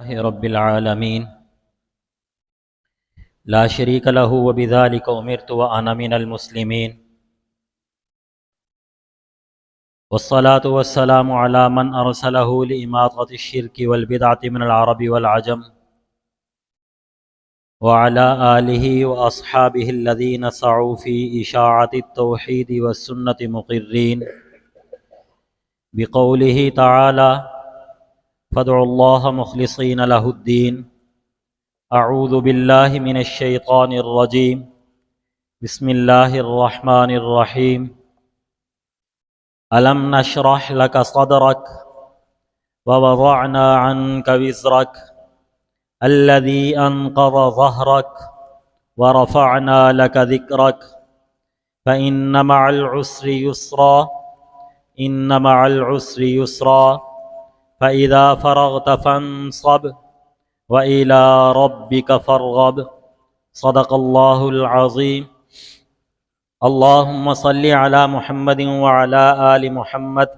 رب العالمين لا شريك له وبذلك أمرت وأنا من المسلمين والصلاة والسلام على من أرسله لإماطة الشرك والبدعة من العرب والعجم وعلى آله وأصحابه الذين سعوا في إشاعة التوحيد والسنة مقرين بقوله تعالى فادعوا الله مخلصين له الدين. اعوذ باللہ من الشیطان الرجیم بسم اللہ الرحمن الرحیم. الم نشرح لک صدرک ووضعنا عنک وزرک الذی انقض ظہرک ورفعنا لک ذکرک فإن مع العسر یسرا ان مع العسر یسرا فإذا فرغت فانصب وَإِلَىٰ رَبِّكَ فَارْغَب. صدق اللہ العظیم. اللہم صلی علی محمد وعلی آل محمد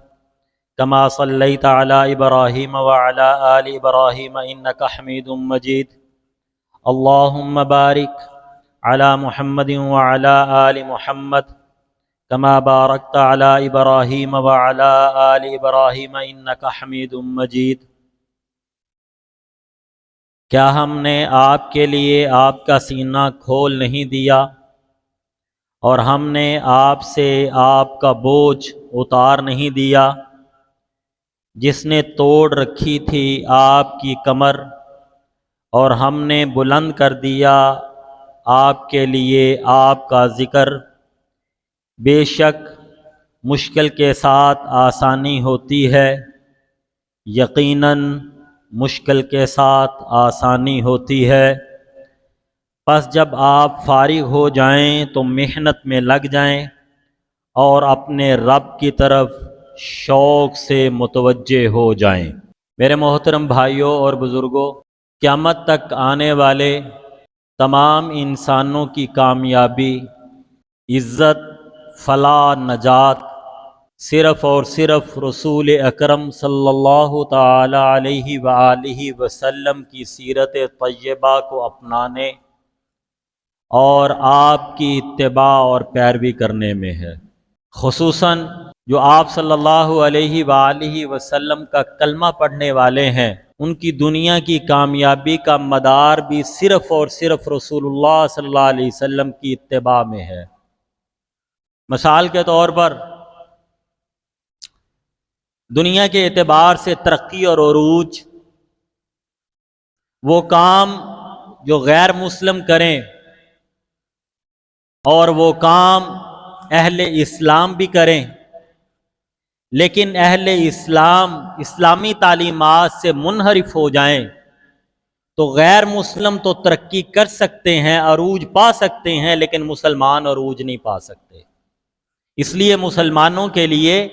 کما صلیت علی ابراہیم وعلی آل ابراہیم انک حمید مجید. اللہم بارک علی محمد وعلی آل محمد کما بارکت علی ابراہیم وعلی آل ابراہیم انک حمید مجید. کیا ہم نے آپ کے لیے آپ کا سینہ کھول نہیں دیا اور ہم نے آپ سے آپ کا بوجھ اتار نہیں دیا؟ جس نے توڑ رکھی تھی آپ کی کمر اور ہم نے بلند کر دیا آپ کے لیے آپ کا ذکر. بے شک مشکل کے ساتھ آسانی ہوتی ہے، یقیناً مشکل کے ساتھ آسانی ہوتی ہے. پس جب آپ فارغ ہو جائیں تو محنت میں لگ جائیں اور اپنے رب کی طرف شوق سے متوجہ ہو جائیں. میرے محترم بھائیوں اور بزرگوں، قیامت تک آنے والے تمام انسانوں کی کامیابی، عزت، فلاح، نجات صرف اور صرف رسول اکرم صلی اللہ تعالی علیہ وآلہ وسلم کی سیرت طیبہ کو اپنانے اور آپ کی اتباع اور پیروی کرنے میں ہے. خصوصاً جو آپ صلی اللہ علیہ وآلہ وسلم کا کلمہ پڑھنے والے ہیں، ان کی دنیا کی کامیابی کا مدار بھی صرف اور صرف رسول اللہ صلی اللہ علیہ وسلم کی اتباع میں ہے. مثال کے طور پر دنیا کے اعتبار سے ترقی اور عروج، وہ کام جو غیر مسلم کریں اور وہ کام اہل اسلام بھی کریں، لیکن اہل اسلام اسلامی تعلیمات سے منحرف ہو جائیں تو غیر مسلم تو ترقی کر سکتے ہیں، عروج پا سکتے ہیں، لیکن مسلمان عروج نہیں پا سکتے. اس لیے مسلمانوں کے لیے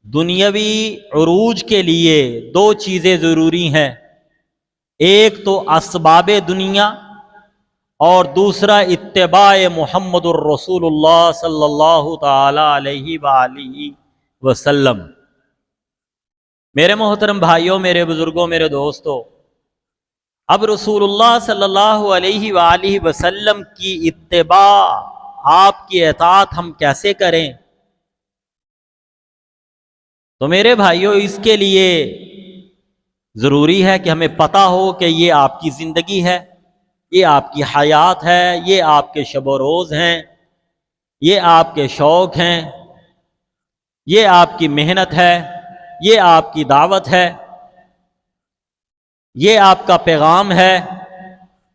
دنیاوی عروج کے لیے دو چیزیں ضروری ہیں. ایک تو اسباب دنیا اور دوسرا اتباع محمد الرسول اللہ صلی اللہ تعالی علیہ وآلہ وسلم. میرے محترم بھائیوں، میرے بزرگوں، میرے دوستوں، اب رسول اللہ صلی اللہ علیہ وآلہ وسلم کی اتباع، آپ کی اطاعت ہم کیسے کریں؟ تو میرے بھائیوں، اس کے لیے ضروری ہے کہ ہمیں پتہ ہو کہ یہ آپ کی زندگی ہے، یہ آپ کی حیات ہے، یہ آپ کے شب و روز ہیں، یہ آپ کے شوق ہیں، یہ آپ کی محنت ہے، یہ آپ کی دعوت ہے، یہ آپ کا پیغام ہے،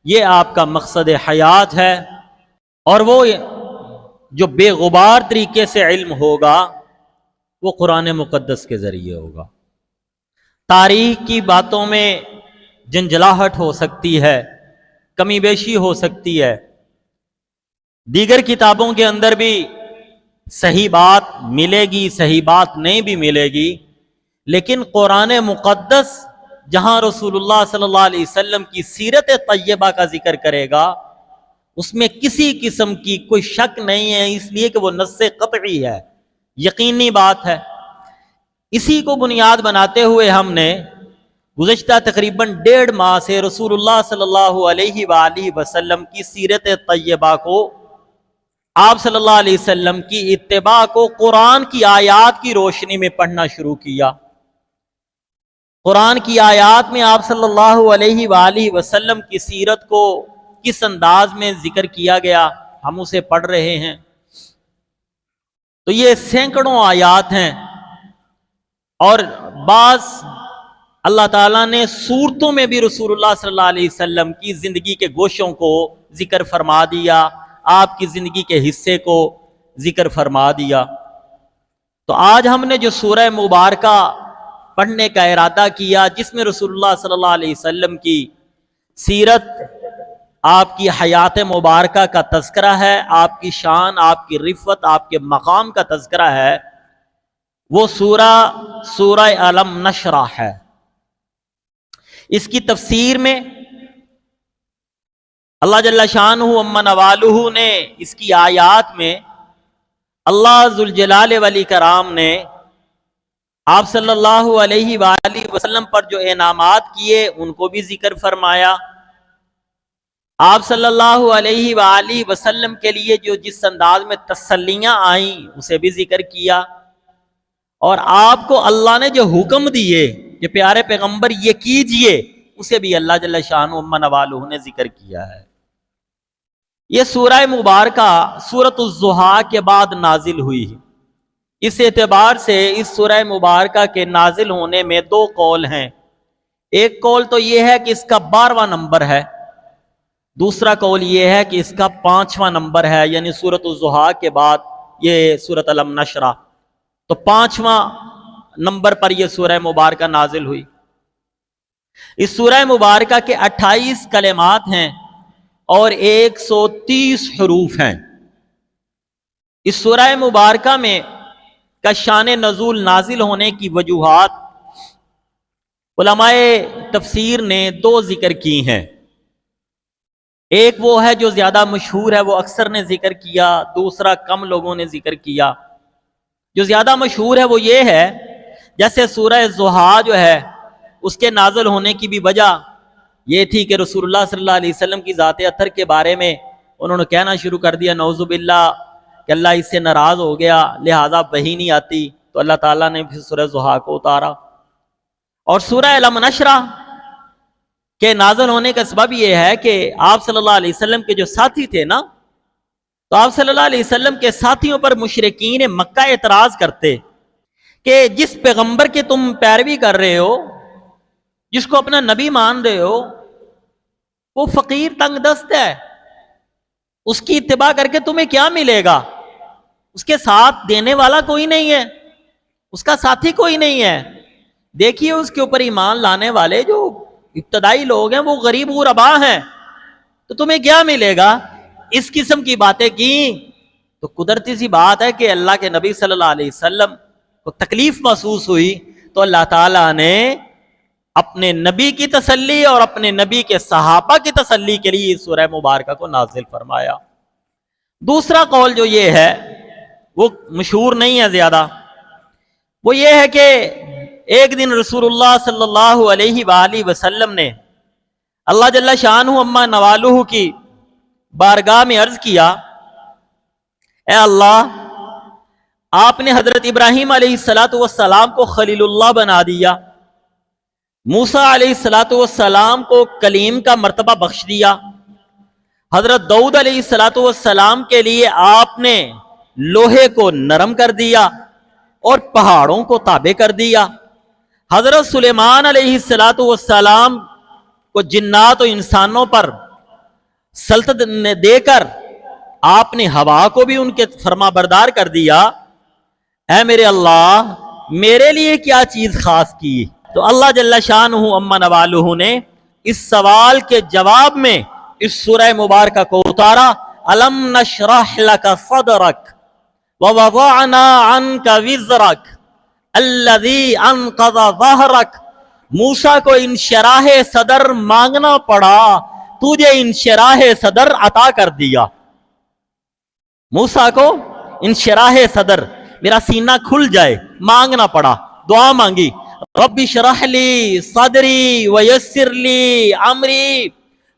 یہ آپ کا مقصد حیات ہے. اور وہ جو بے غبار طریقے سے علم ہوگا وہ قرآن مقدس کے ذریعے ہوگا. تاریخ کی باتوں میں جنجلاہٹ ہو سکتی ہے، کمی بیشی ہو سکتی ہے، دیگر کتابوں کے اندر بھی صحیح بات ملے گی، صحیح بات نہیں بھی ملے گی، لیکن قرآن مقدس جہاں رسول اللہ صلی اللہ علیہ وسلم کی سیرت طیبہ کا ذکر کرے گا، اس میں کسی قسم کی کوئی شک نہیں ہے، اس لیے کہ وہ نص قطعی ہے، یقینی بات ہے. اسی کو بنیاد بناتے ہوئے ہم نے گزشتہ تقریباً 1.5 ماہ سے رسول اللہ صلی اللہ علیہ وآلہ وسلم کی سیرت طیبہ کو، آپ صلی اللہ علیہ وسلم کی اتباع کو قرآن کی آیات کی روشنی میں پڑھنا شروع کیا۔ قرآن کی آیات میں آپ صلی اللہ علیہ وآلہ وسلم کی سیرت کو کس انداز میں ذکر کیا گیا، ہم اسے پڑھ رہے ہیں۔ تو یہ سینکڑوں آیات ہیں، اور بعض اللہ تعالیٰ نے صورتوں میں بھی رسول اللہ صلی اللہ علیہ وسلم کی زندگی کے گوشوں کو ذکر فرما دیا، آپ کی زندگی کے حصے کو ذکر فرما دیا۔ تو آج ہم نے جو سورہ مبارکہ پڑھنے کا ارادہ کیا، جس میں رسول اللہ صلی اللہ علیہ وسلم کی سیرت، آپ کی حیات مبارکہ کا تذکرہ ہے، آپ کی شان، آپ کی رفعت، آپ کے مقام کا تذکرہ ہے، وہ سورہ الم نشرح ہے۔ اس کی تفسیر میں اللہ جل شانہ عما نوالہ نے اس کی آیات میں اللہ ذوالجلال والاکرام نے آپ صلی اللہ علیہ وآلہ وسلم پر جو انعامات کیے ان کو بھی ذکر فرمایا، آپ صلی اللہ علیہ وآلہ وسلم کے لیے جو جس انداز میں تسلیاں آئیں اسے بھی ذکر کیا، اور آپ کو اللہ نے جو حکم دیے کہ پیارے پیغمبر یہ کیجئے، اسے بھی اللہ جل شانہ عما نوالہ نے ذکر کیا ہے۔ یہ سورہ مبارکہ سورۃ الضحیٰ کے بعد نازل ہوئی ہے۔ اس اعتبار سے اس سورہ مبارکہ کے نازل ہونے میں 2 قول ہیں۔ ایک قول تو یہ ہے کہ اس کا 12واں نمبر ہے، دوسرا قول یہ ہے کہ اس کا 5واں نمبر ہے، یعنی سورۃ الضحیٰ کے بعد یہ سورۃ الم نشرح، تو 5واں نمبر پر یہ سورہ مبارکہ نازل ہوئی۔ اس سورہ مبارکہ کے 28 کلمات ہیں اور 130 حروف ہیں۔ اس سورہ مبارکہ میں کا شان نزول نازل ہونے کی وجوہات علماء تفسیر نے 2 ذکر کی ہیں۔ ایک وہ ہے جو زیادہ مشہور ہے، وہ اکثر نے ذکر کیا، دوسرا کم لوگوں نے ذکر کیا۔ جو زیادہ مشہور ہے وہ یہ ہے، جیسے سورہ ضحیٰ جو ہے اس کے نازل ہونے کی بھی وجہ یہ تھی کہ رسول اللہ صلی اللہ علیہ وسلم کی ذات اطہر کے بارے میں انہوں نے کہنا شروع کر دیا نعوذ باللہ کہ اللہ اس سے ناراض ہو گیا، لہٰذا وحی نہیں آتی، تو اللہ تعالیٰ نے پھر سورہ ضحیٰ کو اتارا۔ اور سورہ الم نشرح کے نازل ہونے کا سبب یہ ہے کہ آپ صلی اللہ علیہ وسلم کے جو ساتھی تھے نا، تو آپ صلی اللہ علیہ وسلم کے ساتھیوں پر مشرکین مکہ اعتراض کرتے کہ جس پیغمبر کے تم پیروی کر رہے ہو، جس کو اپنا نبی مان رہے ہو، وہ فقیر تنگ دست ہے، اس کی اتباع کر کے تمہیں کیا ملے گا؟ اس کے ساتھ دینے والا کوئی نہیں ہے، اس کا ساتھی کوئی نہیں ہے، دیکھیے اس کے اوپر ایمان لانے والے جو ابتدائی لوگ ہیں وہ غریب غربا ہیں، تو تمہیں کیا ملے گا؟ اس قسم کی باتیں کی تو قدرتی سی بات ہے کہ اللہ کے نبی صلی اللہ علیہ وسلم کو تکلیف محسوس ہوئی، تو اللہ تعالیٰ نے اپنے نبی کی تسلی اور اپنے نبی کے صحابہ کی تسلی کے لیے اس سورہ مبارکہ کو نازل فرمایا۔ دوسرا قول جو یہ ہے وہ مشہور نہیں ہے زیادہ، وہ یہ ہے کہ ایک دن رسول اللہ صلی اللہ علیہ وآلہ وسلم نے اللہ جل شانہ عما نوالہ کی بارگاہ میں عرض کیا، اے اللہ، آپ نے حضرت ابراہیم علیہ السلام کو خلیل اللہ بنا دیا، موسیٰ علیہ السلام کو کلیم کا مرتبہ بخش دیا، حضرت داؤد علیہ السلام کے لیے آپ نے لوہے کو نرم کر دیا اور پہاڑوں کو تابع کر دیا، حضرت سلیمان علیہ السلام کو جنات و انسانوں پر سلطنت دے کر آپ نے ہوا کو بھی ان کے فرما بردار کر دیا، اے میرے اللہ، میرے لیے کیا چیز خاص کی؟ تو اللہ جل شانہ عما نوالہ نے اس سوال کے جواب میں اس سورہ مبارکہ کو اتارا، الم نشرح لک صدرک ووضعنا عنک وزرک الذی انقض ظہرک۔ موسیٰ کو انشراح صدر مانگنا پڑا، تجھے انشراح صدر عطا کر دیا۔ موسیٰ کو انشراح صدر، میرا سینہ کھل جائے، مانگنا پڑا، دعا مانگی، رب اشرح لی صدری ویسر لی امری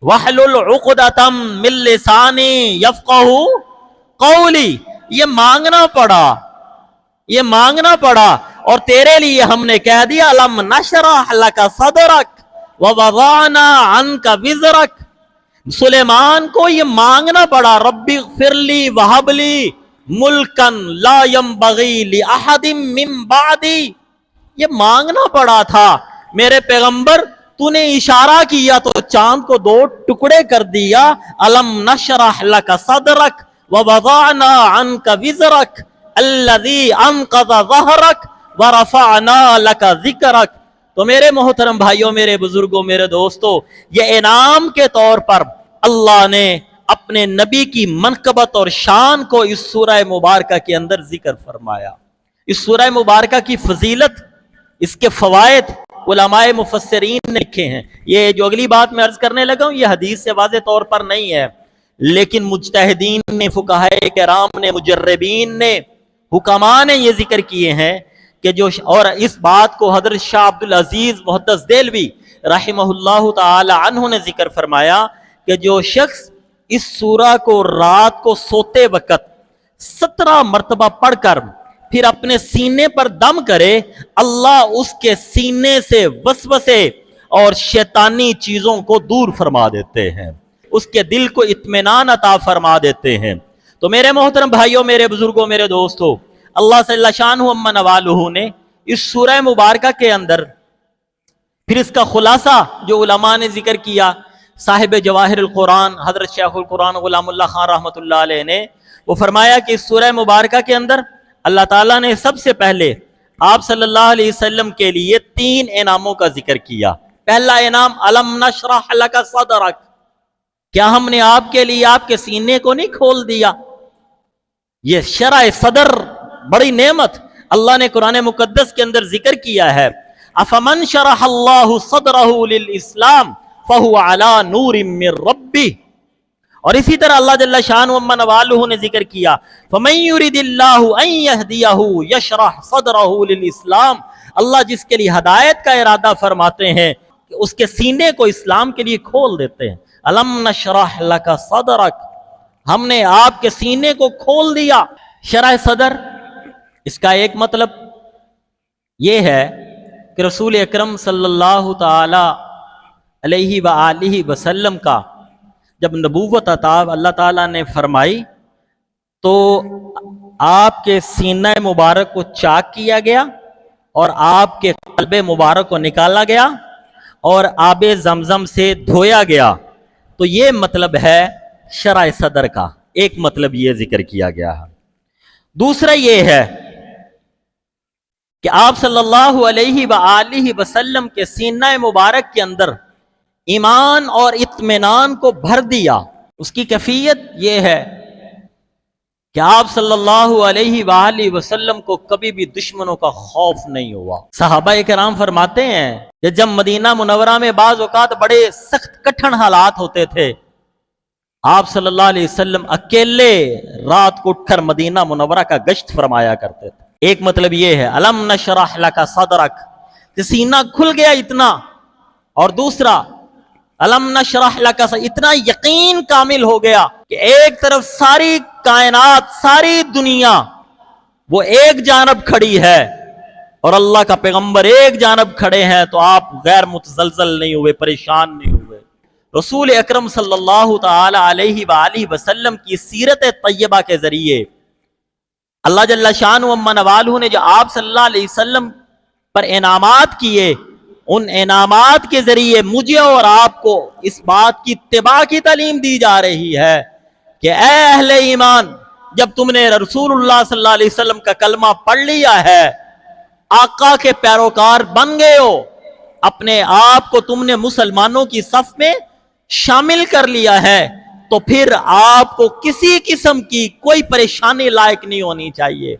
واحلل عقدۃ من لسانی یفقہوا قولی. یہ مانگنا پڑا، یہ مانگنا پڑا، اور تیرے لیے ہم نے کہہ دیا الم نشرح لک صدرک ووضعنا عنک وزرک. سلیمان کو یہ مانگنا پڑا ربی اغفر لی وہب لی ملکن لا ینبغی لأحد من بعدی. یہ مانگنا پڑا تھا میرے پیغمبر. تو نے اشارہ کیا تو چاند کو دو ٹکڑے کر دیا. الم نشرح لک صدرک ووضعنا عنک وزرک الذی انقض ظہرک ورفعنا لک ذکرک. تو میرے محترم بھائیوں، میرے بزرگوں، میرے دوستوں، یہ انعام کے طور پر اللہ نے اپنے نبی کی منقبت اور شان کو اس سورہ مبارکہ کے اندر ذکر فرمایا. اس سورہ مبارکہ کی فضیلت، اس کے فوائد علماء مفسرین نے لکھے ہیں. یہ جو اگلی بات میں عرض کرنے لگا ہوں یہ حدیث سے واضح طور پر نہیں ہے، لیکن مجتہدین نے، فقہاء کرام نے، مجربین نے، حکماء نے یہ ذکر کیے ہیں کہ جو، اور اس بات کو حضرت شاہ عبدالعزیز محدث دہلوی رحمہ اللہ تعالی عنہ نے ذکر فرمایا کہ جو شخص اس سورہ کو رات کو سوتے وقت 17 مرتبہ پڑھ کر پھر اپنے سینے پر دم کرے، اللہ اس کے سینے سے وسوسے اور شیطانی چیزوں کو دور فرما دیتے ہیں، اس کے دل کو اطمینان عطا فرما دیتے ہیں. تو میرے محترم بھائیوں، میرے بزرگوں، میرے دوستوں، اللہ صلی اللہ شانہ اما نوالہ نے اس سورہ مبارکہ کے اندر پھر اس کا خلاصہ جو علماء نے ذکر کیا، صاحب جواہر القرآن حضرت شیخ القرآن غلام اللہ خان رحمۃ اللہ علیہ نے، وہ فرمایا کہ اس سورہ مبارکہ کے اندر اللہ تعالیٰ نے سب سے پہلے آپ صلی اللہ علیہ وسلم کے لیے 3 انعاموں کا ذکر کیا. پہلا انعام الم نشرح لک صدرک، کیا ہم نے آپ کے لیے آپ کے سینے کو نہیں کھول دیا؟ یہ شرح صدر بڑی نعمت اللہ نے قرآن مقدس کے اندر ذکر کیا ہے. افمن شرح اللہ صدرہ للاسلام فہو علی نور من ربہ. اور اسی طرح اللہ جل شانہ اما نوالہ نے ذکر کیا فمن یرید اللہ ان یہدیہ یشرح صدرہ للاسلام. اللہ جس کے لیے ہدایت کا ارادہ فرماتے ہیں کہ اس کے سینے کو اسلام کے لیے کھول دیتے ہیں. الم نشرح لک صدرک، ہم نے آپ کے سینے کو کھول دیا. شرح صدر، اس کا ایک مطلب یہ ہے کہ رسول اکرم صلی اللہ تعالی علیہ وآلہ وسلم کا جب نبوت عطا اللہ تعالیٰ نے فرمائی تو آپ کے سینہ مبارک کو چاک کیا گیا اور آپ کے قلب مبارک کو نکالا گیا اور آب زمزم سے دھویا گیا. تو یہ مطلب ہے شرح صدر کا، ایک مطلب یہ ذکر کیا گیا ہے. دوسرا یہ ہے کہ آپ صلی اللہ علیہ وآلہ وسلم کے سینہ مبارک کے اندر ایمان اور اطمینان کو بھر دیا. اس کی کیفیت یہ ہے کہ آپ صلی اللہ علیہ وآلہ وسلم کو کبھی بھی دشمنوں کا خوف نہیں ہوا. صحابہ کرام فرماتے ہیں کہ جب مدینہ منورہ میں بعض اوقات بڑے سخت کٹھن حالات ہوتے تھے، آپ صلی اللہ علیہ وسلم اکیلے رات کو اٹھ کر مدینہ منورہ کا گشت فرمایا کرتے تھے. ایک مطلب یہ ہے الم نشرح لک صدرک کہ سینہ کھل گیا اتنا، اور دوسرا الم نشرح لک اتنا یقین کامل ہو گیا کہ ایک طرف ساری کائنات، ساری دنیا وہ ایک جانب کھڑی ہے اور اللہ کا پیغمبر ایک جانب کھڑے ہیں، تو آپ غیر متزلزل نہیں ہوئے، پریشان نہیں ہوئے. رسول اکرم صلی اللہ تعالی علیہ وآلہ وسلم کی سیرت طیبہ کے ذریعے اللہ جل شانہ اما نوالہ نے جو آپ صلی اللہ علیہ وسلم پر انعامات کیے، ان انعامات کے ذریعے مجھے اور آپ کو اس بات کی اتباع کی تعلیم دی جا رہی ہے کہ اے اہل ایمان، جب تم نے رسول اللہ صلی اللہ علیہ وسلم کا کلمہ پڑھ لیا ہے، آقا کے پیروکار بن گئے ہو، اپنے آپ کو تم نے مسلمانوں کی صف میں شامل کر لیا ہے، تو پھر آپ کو کسی قسم کی کوئی پریشانی لائق نہیں ہونی چاہیے.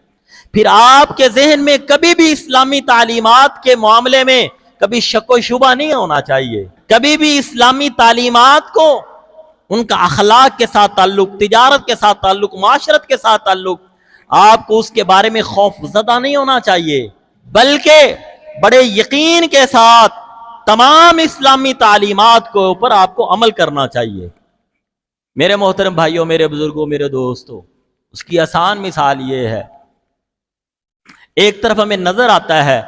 پھر آپ کے ذہن میں کبھی بھی اسلامی تعلیمات کے معاملے میں کبھی شک و شبہ نہیں ہونا چاہیے. کبھی بھی اسلامی تعلیمات کو، ان کا اخلاق کے ساتھ تعلق، تجارت کے ساتھ تعلق، معاشرت کے ساتھ تعلق، آپ کو اس کے بارے میں خوف زدہ نہیں ہونا چاہیے، بلکہ بڑے یقین کے ساتھ تمام اسلامی تعلیمات کے اوپر آپ کو عمل کرنا چاہیے۔ میرے محترم بھائیوں، میرے بزرگوں، میرے دوستوں، اس کی آسان مثال یہ ہے، ایک طرف ہمیں نظر آتا ہے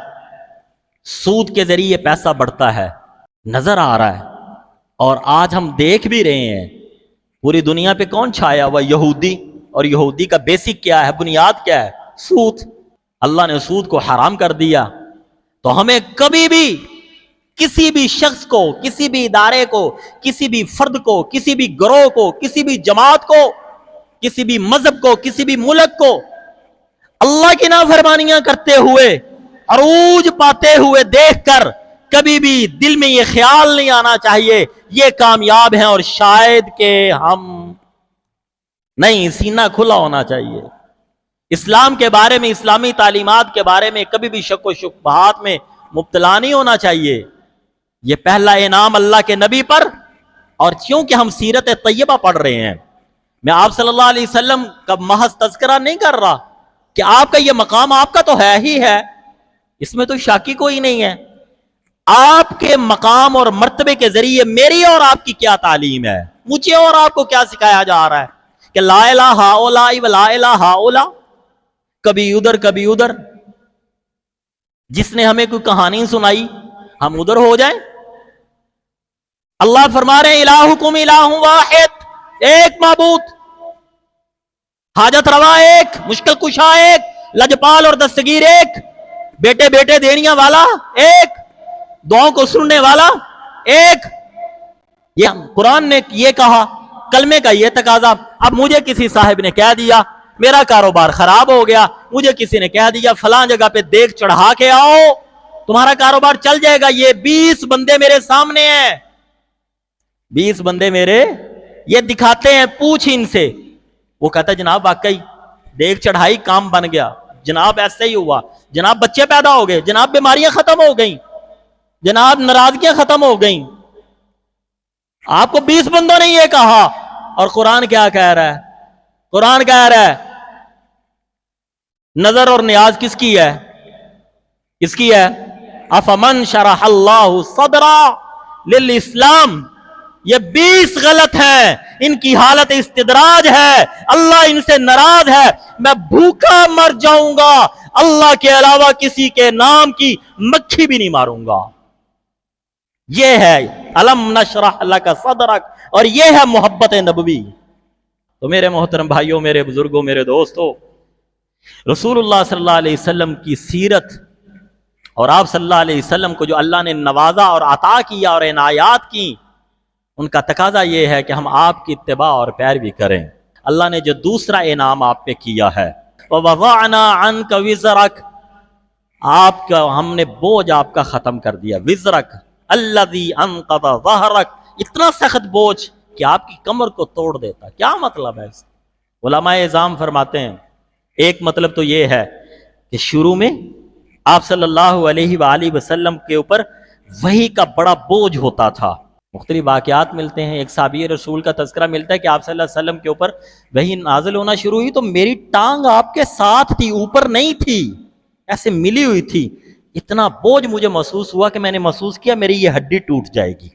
سود کے ذریعے پیسہ بڑھتا ہے، نظر آ رہا ہے، اور آج ہم دیکھ بھی رہے ہیں پوری دنیا پہ کون چھایا ہوا؟ یہودی۔ اور یہودی کا بیسک کیا ہے، بنیاد کیا ہے؟ سود۔ اللہ نے سود کو حرام کر دیا۔ تو ہمیں کبھی بھی کسی بھی شخص کو، کسی بھی ادارے کو، کسی بھی فرد کو، کسی بھی گروہ کو، کسی بھی جماعت کو، کسی بھی مذہب کو، کسی بھی ملک کو اللہ کی نافرمانیاں کرتے ہوئے، عروج پاتے ہوئے دیکھ کر کبھی بھی دل میں یہ خیال نہیں آنا چاہیے یہ کامیاب ہیں اور شاید کہ ہم نہیں۔ سینہ کھلا ہونا چاہیے۔ اسلام کے بارے میں، اسلامی تعلیمات کے بارے میں کبھی بھی شک و شبہات میں مبتلا نہیں ہونا چاہیے۔ یہ پہلا انعام اللہ کے نبی پر، اور چونکہ ہم سیرت طیبہ پڑھ رہے ہیں، میں آپ صلی اللہ علیہ وسلم کا محض تذکرہ نہیں کر رہا کہ آپ کا یہ مقام آپ کا تو ہے ہی ہے، اس میں تو شاکی کوئی نہیں ہے۔ آپ کے مقام اور مرتبے کے ذریعے میری اور آپ کی کیا تعلیم ہے، مجھے اور آپ کو کیا سکھایا جا رہا ہے کہ لا الہ ہؤلاء ولا الہ ہؤلاء، کبھی ادھر کبھی ادھر۔ جس نے ہمیں کوئی کہانی سنائی ہم ادھر ہو جائیں؟ اللہ فرما رہے ہیں الہکم الہ واحد، ایک معبود، حاجت روا ایک، مشکل کشا ایک، لجپال اور دستگیر ایک، بیٹے بیٹے دینیا والا ایک، دعاؤں کو سننے والا ایک۔ یہ قرآن نے یہ کہا، کلمے کا یہ تقاضا۔ اب مجھے کسی صاحب نے کہہ دیا میرا کاروبار خراب ہو گیا، مجھے کسی نے کہہ دیا فلاں جگہ پہ دیکھ چڑھا کے آؤ تمہارا کاروبار چل جائے گا، یہ 20 بندے میرے سامنے ہیں، 20 بندے میرے یہ دکھاتے ہیں، پوچھ ان سے۔ وہ کہتا ہے جناب واقعی دیکھ چڑھائی کام بن گیا، جناب ایسے ہی ہوا، جناب بچے پیدا ہو گئے، جناب بیماریاں ختم ہو گئیں، جناب ناراضگیاں ختم ہو گئیں۔ آپ کو 20 بندوں نے یہ کہا، اور قرآن کیا کہہ رہا ہے؟ قرآن کہہ رہا ہے نظر اور نیاز کس کی ہے؟ کس کی ہے؟ افمن شرح اللہ صدرا للاسلام۔ یہ 20 غلط ہیں، ان کی حالت استدراج ہے، اللہ ان سے ناراض ہے، میں بھوکا مر جاؤں گا، اللہ کے علاوہ کسی کے نام کی مکھی بھی نہیں ماروں گا۔ یہ ہے الم نشرح لک صدرک، اور یہ ہے محبت نبوی۔ تو میرے محترم بھائیوں، میرے بزرگوں، میرے دوستوں، رسول اللہ صلی اللہ علیہ وسلم کی سیرت اور آپ صلی اللہ علیہ وسلم کو جو اللہ نے نوازا اور عطا کیا اور عنایات کی، ان کا تقاضا یہ ہے کہ ہم آپ کی اتباع اور پیروی کریں۔ اللہ نے جو دوسرا انعام آپ پہ کیا ہے، وَوَضَعْنَا عَنْكَ وِزْرَكَ، آپ کا ہم نے بوجھ آپ کا ختم کر دیا، وزرک الذی انقض ظہرک، اتنا سخت بوجھ کہ آپ کی کمر کو توڑ دیتا۔ کیا مطلب ہے اس؟ علماء اعظام فرماتے ہیں ایک مطلب تو یہ ہے کہ شروع میں آپ صلی اللہ علیہ وآلہ وسلم کے اوپر وحی کا بڑا بوجھ ہوتا تھا۔ مختلف واقعات ملتے ہیں، ایک صحابی رسول کا تذکرہ ملتا ہے کہ آپ صلی اللہ علیہ وسلم کے اوپر وحی نازل ہونا شروع ہوئی تو میری ٹانگ آپ کے ساتھ تھی، اوپر نہیں تھی، ایسے ملی ہوئی تھی، اتنا بوجھ مجھے محسوس ہوا کہ میں نے محسوس کیا میری یہ ہڈی ٹوٹ جائے گی۔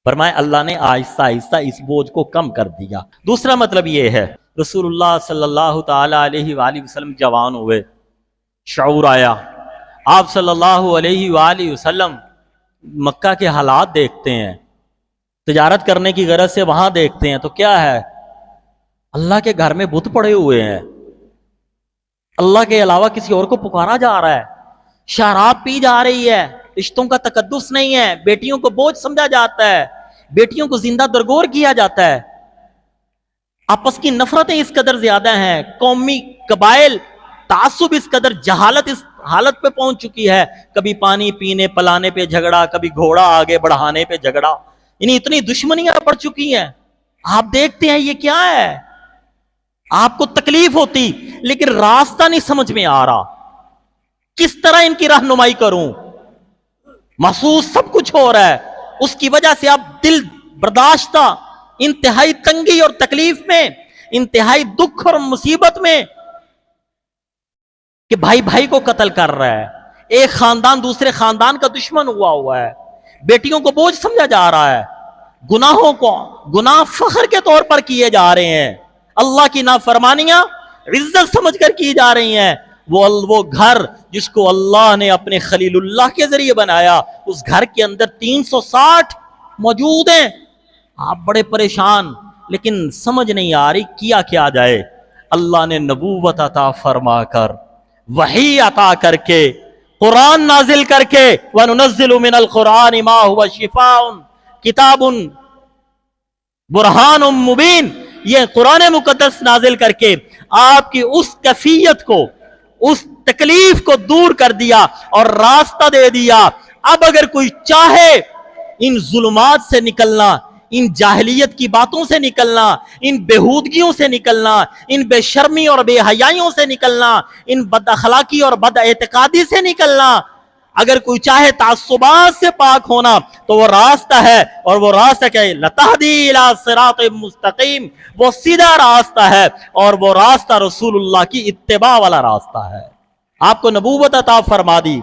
فرمائے اللہ نے آہستہ آہستہ اس بوجھ کو کم کر دیا۔ دوسرا مطلب یہ ہے رسول اللہ صلی اللہ تعالی علیہ وآلہ وسلم جوان ہوئے، شعور آیا، آپ صلی اللہ علیہ وآلہ وسلم مکہ کے حالات دیکھتے ہیں، تجارت کرنے کی غرض سے وہاں دیکھتے ہیں تو کیا ہے؟ اللہ کے گھر میں بت پڑے ہوئے ہیں، اللہ کے علاوہ کسی اور کو پکارا جا رہا ہے، شراب پی جا رہی ہے، رشتوں کا تقدس نہیں ہے، بیٹیوں کو بوجھ سمجھا جاتا ہے، بیٹیوں کو زندہ درگور کیا جاتا ہے، آپس کی نفرتیں اس قدر زیادہ ہیں، قومی قبائل تعصب اس قدر، جہالت اس حالت پہ پہنچ چکی ہے، کبھی پانی پینے پلانے پہ جھگڑا، کبھی گھوڑا آگے بڑھانے پہ جھگڑا، یعنی اتنی دشمنیاں پڑ چکی ہیں۔ آپ دیکھتے ہیں یہ کیا ہے؟ آپ کو تکلیف ہوتی لیکن راستہ نہیں سمجھ میں آ رہا، کس طرح ان کی رہنمائی کروں؟ محسوس سب کچھ ہو رہا ہے، اس کی وجہ سے آپ دل برداشتہ، انتہائی تنگی اور تکلیف میں، انتہائی دکھ اور مصیبت میں کہ بھائی بھائی کو قتل کر رہا ہے، ایک خاندان دوسرے خاندان کا دشمن ہوا ہے، بیٹیوں کو بوجھ سمجھا جا رہا ہے، گناہوں کو گناہ فخر کے طور پر کیے جا رہے ہیں، اللہ کی نافرمانیاں عزت سمجھ کر کی جا رہی ہیں۔ وہ گھر جس کو اللہ نے اپنے خلیل اللہ کے ذریعے بنایا، اس گھر کے اندر 360 موجود ہیں، آپ بڑے پریشان، لیکن سمجھ نہیں آ رہی کیا کیا جائے۔ اللہ نے نبوت عطا فرما کر، وحی عطا کر کے، قرآن نازل کر کے، وَنُنَزِّلُ مِنَ الْقُرْآنِ مَا هُوَ شِفَاءٌ کتاب برہان مبین، یہ قرآن مقدس نازل کر کے آپ کی اس کیفیت کو، اس تکلیف کو دور کر دیا اور راستہ دے دیا۔ اب اگر کوئی چاہے ان ظلمات سے نکلنا، ان جاہلیت کی باتوں سے نکلنا، ان بےہودگیوں سے نکلنا، ان بے شرمی اور بے حیائیوں سے نکلنا، ان بد اخلاقی اور بد اعتقادی سے نکلنا، اگر کوئی چاہے تعصبات سے پاک ہونا، تو وہ راستہ ہے، اور وہ راستہ کیا ہے؟ لَتَهْدِي إِلَىٰ صِرَاطٍ مُسْتَقِيمٍ، وہ سیدھا راستہ ہے، اور وہ راستہ رسول اللہ کی اتباع والا راستہ ہے۔ آپ کو نبوت عطا فرما دی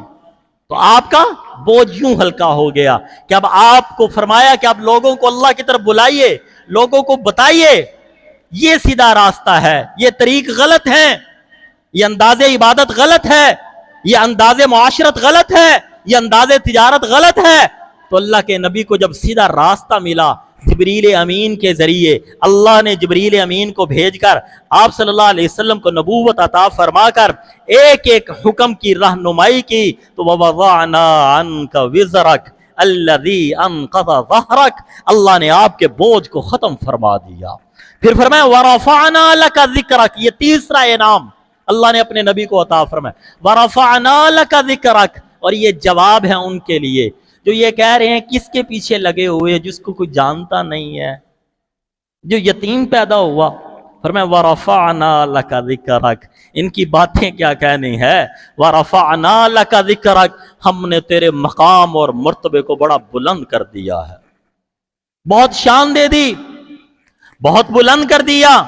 تو آپ کا بوجھ یوں ہلکا ہو گیا کہ اب آپ کو فرمایا کہ آپ لوگوں کو اللہ کی طرف بلائیے، لوگوں کو بتائیے یہ سیدھا راستہ ہے، یہ طریق غلط ہے، یہ انداز عبادت غلط ہے، یہ انداز معاشرت غلط ہے، یہ انداز تجارت غلط ہے۔ تو اللہ کے نبی کو جب سیدھا راستہ ملا جبریل امین کے ذریعے، اللہ نے جبریل امین کو بھیج کر آپ صلی اللہ علیہ وسلم کو نبوت عطا فرما کر ایک ایک حکم کی رہنمائی کی، تو وَوَضَعْنَا عَنْكَ وِزْرَكَ الَّذِي أَنقَضَ ظَهْرَكَ، اللہ نے آپ کے بوجھ کو ختم فرما دیا۔ پھر فرمایا وَرَفَعْنَا لَكَ ذِكْرَكَ، یہ تیسرا انعام اللہ نے اپنے نبی کو عطا فرمایا، وَرَفَعْنَا لَكَ ذِكْرَكَ، اور یہ جواب ہے ان کے لیے جو یہ کہہ رہے ہیں کس کے پیچھے لگے ہوئے جس کو کوئی جانتا نہیں ہے، جو یتیم پیدا ہوا۔ فرمایا وَرَفَعْنَا لَكَ ذِكْرَكَ، ان کی باتیں کیا کہنی ہے، وَرَفَعْنَا لَكَ ذِكْرَكَ، ہم نے تیرے مقام اور مرتبے کو بڑا بلند کر دیا ہے، بہت شان دے دی، بہت بلند کر دیا،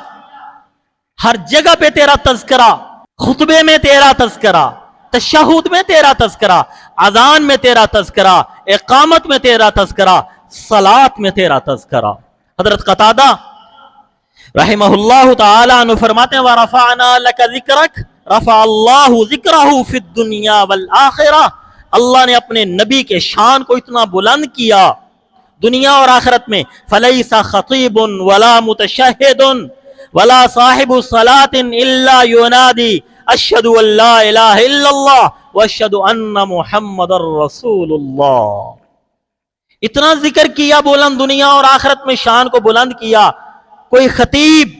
ہر جگہ پہ تیرا تذکرہ، خطبے میں تیرا تذکرہ، تشہد میں تیرا تذکرہ، اذان میں تیرا تذکرہ، اقامت میں تیرا تذکرہ، صلاۃ میں تیرا تذکرہ۔ حضرت قتادہ رحمہ اللہ تعالی عنہ فرماتے ہیں وَرَفَعْنَا لَكَ ذِكْرَكَ رَفَعَ اللَّهُ ذِكْرَهُ فِي الدُّنْيَا وَالْآخِرَةِ، اللہ نے اپنے نبی کے شان کو اتنا بلند کیا دنیا اور آخرت میں۔ فَلَيْسَ خَطِيبٌ وَلَا مُتَشَهِّدٌ وَلَا صَاحِبُ صَلَاةٍ إِلَّا يُنَادِي أَشْهَدُ أَن لَا إِلَهَ إِلَّا اللَّهُ وَأَشْهَدُ أَنَّ مُحَمَّدًا رَّسُولُ اللَّهِ، اتنا ذکر کیا بلند، دنیا اور آخرت میں شان کو بلند کیا۔ کوئی خطیب،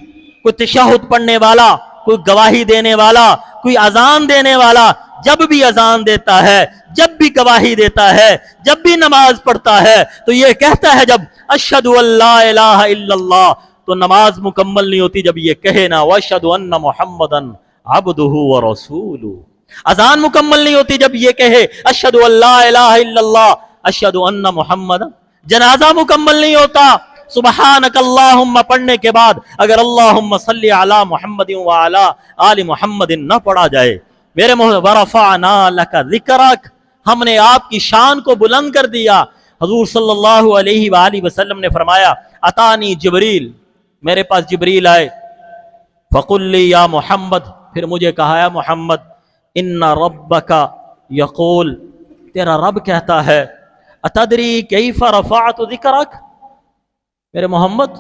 کوئی تشہد پڑھنے والا، کوئی گواہی دینے والا، کوئی اذان دینے والا، جب بھی اذان دیتا ہے، جب بھی گواہی دیتا ہے، جب بھی نماز پڑھتا ہے تو یہ کہتا ہے جب اشہد ان لا الہ الا اللہ، تو نماز مکمل نہیں ہوتی جب یہ کہے نا واشہد ان محمدًا عبدہ ورسولہ۔ اذان مکمل نہیں ہوتی جب یہ کہے اشہد ان لا الہ الا اللہ اشہد ان محمد۔ جنازہ مکمل نہیں ہوتا سبحانک اللہم پڑھنے کے بعد اگر اللہم صلی علی محمد وعلی آل محمد نہ پڑھا جائے۔ میرے ورفعنا لک ذکرک، ہم نے آپ کی شان کو بلند کر دیا۔ حضور صلی اللہ علیہ وآلہ وسلم نے فرمایا اتانی جبریل، میرے پاس جبریل آئے، فقل لی یا محمد، پھر مجھے کہا یا محمد ان ربک یقول، تیرا رب کہتا ہے اتدری کیف رفعت ذکرک، میرے محمد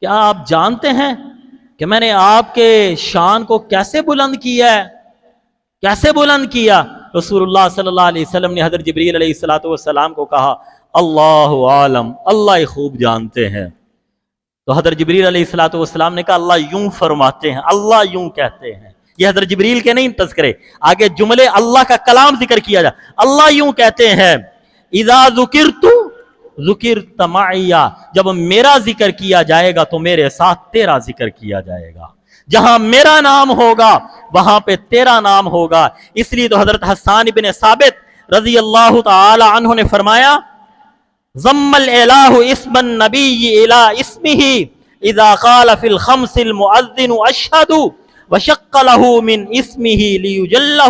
کیا آپ جانتے ہیں کہ میں نے آپ کے شان کو کیسے بلند کیا ہے، کیسے بلند کیا؟ رسول اللہ صلی اللہ علیہ وسلم نے حضرت جبریل علیہ السلام کو کہا اللہ عالم، اللہ خوب جانتے ہیں۔ تو حضرت جبریل علیہ السلام نے کہا اللہ یوں فرماتے ہیں، اللہ یوں کہتے ہیں۔ یہ حضرت جبریل کے نہیں تذکرے، آگے جملے اللہ کا کلام ذکر کیا جائے، اللہ یوں کہتے ہیں اذا ذکرت ذکرت معی، جب میرا ذکر کیا جائے گا تو میرے ساتھ تیرا ذکر کیا جائے گا، جہاں میرا نام ہوگا وہاں پہ تیرا نام ہوگا۔ اس لیے تو حضرت حسان بن ثابت رضی اللہ تعالی عنہ نے فرمایا ضم الالہ اسم النبی الى اسمہ اذا قال فی الخمس المؤذن اشہد وشق له من اسمہ لیجلہ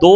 2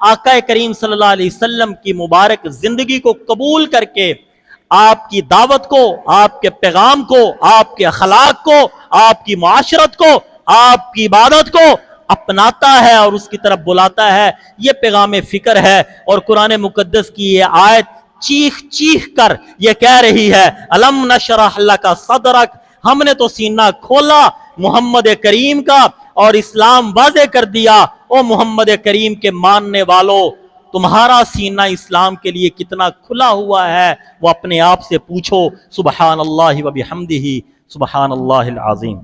آقا کریم صلی اللہ علیہ وسلم کی مبارک زندگی کو قبول کر کے آپ کی دعوت کو، آپ کے پیغام کو، آپ کے اخلاق کو، آپ کی معاشرت کو، آپ کی عبادت کو اپناتا ہے اور اس کی طرف بلاتا ہے، یہ پیغام فکر ہے۔ اور قرآن مقدس کی یہ آیت چیخ چیخ کر یہ کہہ رہی ہے الم نشرح لک صدرک، ہم نے تو سینہ کھولا محمد کریم کا اور اسلام واضح کر دیا۔ او محمد کریم کے ماننے والوں، تمہارا سینہ اسلام کے لیے کتنا کھلا ہوا ہے وہ اپنے آپ سے پوچھو۔ سبحان اللہ و بحمدہ، سبحان اللہ العظیم۔